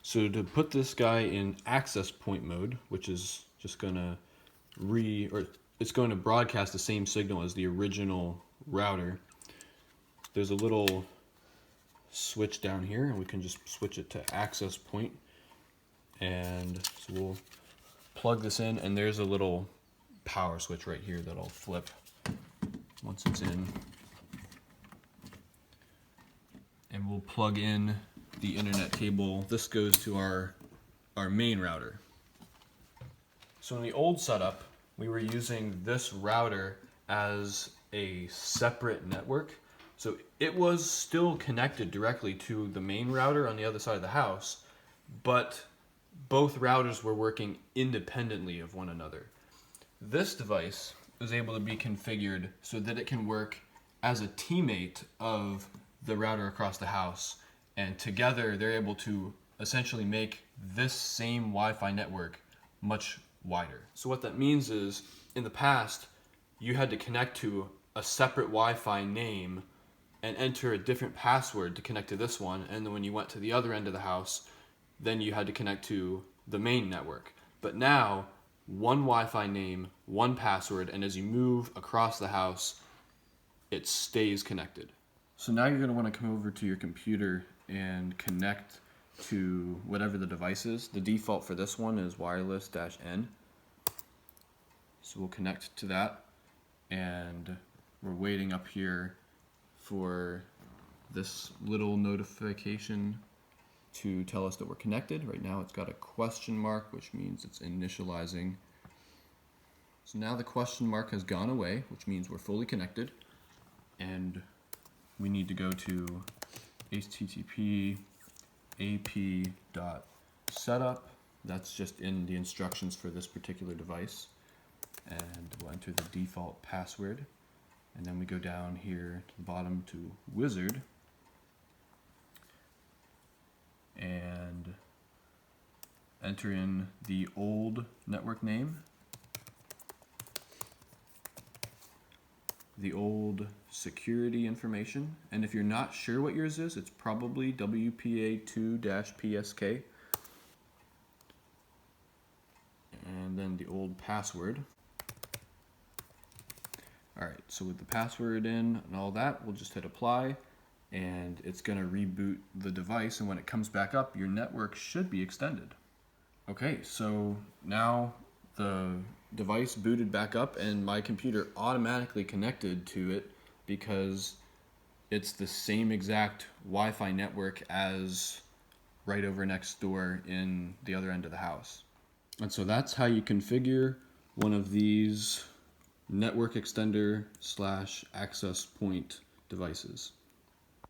So to put this guy in access point mode, which is just gonna it's going to broadcast the same signal as the original router. There's a little switch down here, and we can just switch it to access point. And so we'll plug this in, and there's a little power switch right here that'll flip once it's in. And we'll plug in the internet cable. This goes to our main router. So in the old setup, we were using this router as a separate network. So it was still connected directly to the main router on the other side of the house, but both routers were working independently of one another. This device is able to be configured so that it can work as a teammate of the router across the house, and together they're able to essentially make this same Wi-Fi network much wider. So what that means is, in the past, you had to connect to a separate Wi-Fi name and enter a different password to connect to this one, and then when you went to the other end of the house, then you had to connect to the main network. But now, one Wi-Fi name, one password, and as you move across the house, it stays connected. So now you're going to want to come over to your computer and connect to whatever the device is. The default for this one is wireless-N. So we'll connect to that, and we're waiting up here for this little notification to tell us that we're connected. Right now it's got a question mark, which means it's initializing. So now the question mark has gone away, which means we're fully connected, and we need to go to http ap.setup. That's just in the instructions for this particular device. And we'll enter the default password. And then we go down here to the bottom to wizard. And enter in the old network name, the old security information, and if you're not sure what yours is, it's probably WPA2-PSK, and then the old password. Alright, so with the password in and all that, we'll just hit apply, and it's going to reboot the device, and when it comes back up, your network should be extended. Okay, so now the device booted back up, and my computer automatically connected to it because it's the same exact Wi-Fi network as right over next door in the other end of the house. And so that's how you configure one of these network extender / access point devices.